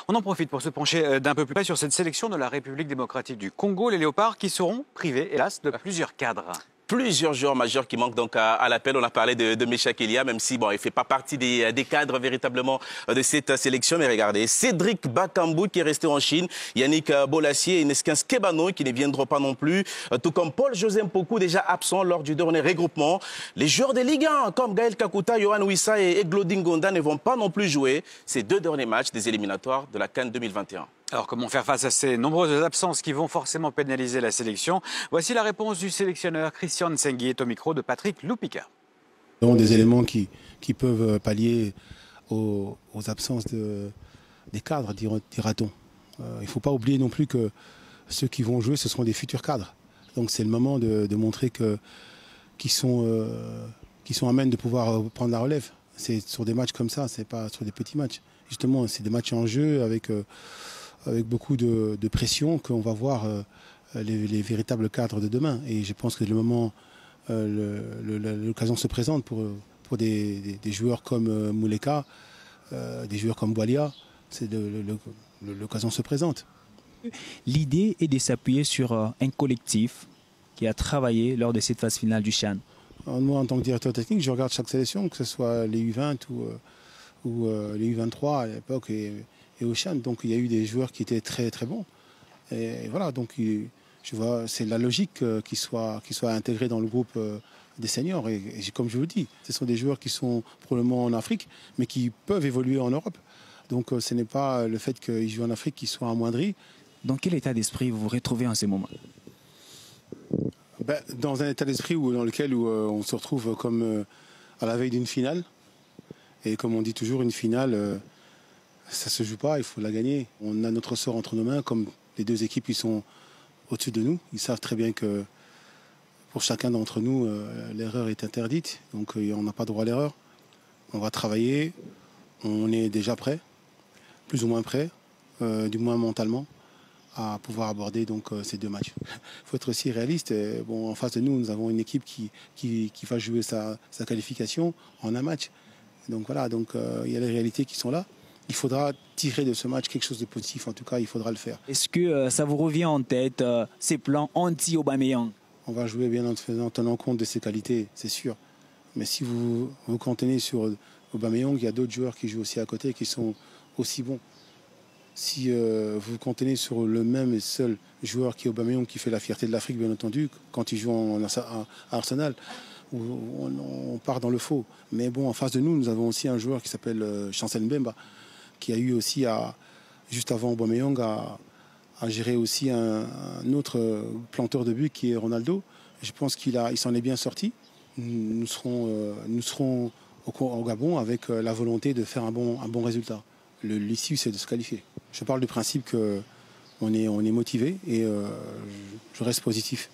On en profite pour se pencher d'un peu plus près sur cette sélection de la République démocratique du Congo, les Léopards qui seront privés, hélas, de plusieurs cadres. Plusieurs joueurs majeurs qui manquent donc à l'appel. On a parlé de Meshak Elia, même si bon, il ne fait pas partie des cadres véritablement de cette sélection. Mais regardez, Cédric Bakambu qui est resté en Chine, Yannick Bolasie et Neskins Kebano qui ne viendront pas non plus, tout comme Paul-José Mpoku déjà absent lors du dernier regroupement. Les joueurs de Ligue 1 comme Gaël Kakuta, Yohan Wissa et Glodin Gonda ne vont pas non plus jouer ces deux derniers matchs des éliminatoires de la CAN 2021. Alors comment faire face à ces nombreuses absences qui vont forcément pénaliser la sélection? Voici la réponse du sélectionneur Christian Nsengui est au micro de Patrick Loupika. Des éléments qui peuvent pallier aux absences des cadres, dira-t-on. Il ne faut pas oublier non plus que ceux qui vont jouer, ce seront des futurs cadres. Donc c'est le moment de montrer qu'ils sont à même de pouvoir prendre la relève. C'est sur des matchs comme ça, c'est pas sur des petits matchs. Justement, c'est des matchs en jeu avec beaucoup de pression qu'on va voir les véritables cadres de demain. Et je pense que le moment, l'occasion se présente pour des joueurs comme Mouleka, des joueurs comme Boalia, l'occasion se présente. L'idée est de s'appuyer sur un collectif qui a travaillé lors de cette phase finale du CHAN. Moi, en tant que directeur technique, je regarde chaque sélection, que ce soit les U20 ou les U23 à l'époque et au CHAN. Donc il y a eu des joueurs qui étaient très très bons. Et voilà, donc je vois, c'est la logique qu'ils soient intégrés dans le groupe des seniors. Et comme je vous le dis, ce sont des joueurs qui sont probablement en Afrique, mais qui peuvent évoluer en Europe. Donc ce n'est pas le fait qu'ils jouent en Afrique qui soit amoindri. Dans quel état d'esprit vous vous retrouvez en ce moment? Dans un état d'esprit dans lequel on se retrouve comme à la veille d'une finale. Et comme on dit toujours, une finale, ça ne se joue pas, il faut la gagner. On a notre sort entre nos mains, comme les deux équipes qui sont au-dessus de nous. Ils savent très bien que pour chacun d'entre nous, l'erreur est interdite. Donc on n'a pas droit à l'erreur. On va travailler, on est déjà prêt, plus ou moins prêt, du moins mentalement, à pouvoir aborder donc ces deux matchs. Il faut être aussi réaliste. Bon, en face de nous, nous avons une équipe qui va jouer sa qualification en un match. Donc voilà, il y a les réalités qui sont là. Il faudra tirer de ce match quelque chose de positif. En tout cas, il faudra le faire. Est-ce que ça vous revient en tête, ces plans anti-Aubameyang? On va jouer bien en tenant compte de ses qualités, c'est sûr. Mais si vous vous cantonnez sur Aubameyang, il y a d'autres joueurs qui jouent aussi à côté qui sont aussi bons. Si vous vous cantonnez sur le même et seul joueur qui est Aubameyang, qui fait la fierté de l'Afrique, bien entendu, quand il joue à Arsenal, on part dans le faux. Mais bon, en face de nous, nous avons aussi un joueur qui s'appelle Chancel Mbemba, qui a eu aussi, juste avant Aubameyang, à gérer aussi un autre planteur de but qui est Ronaldo. Je pense qu'il s'en est bien sorti. Nous serons au Gabon avec la volonté de faire un bon résultat. L'issue, c'est de se qualifier. Je parle du principe qu'on est motivé et je reste positif.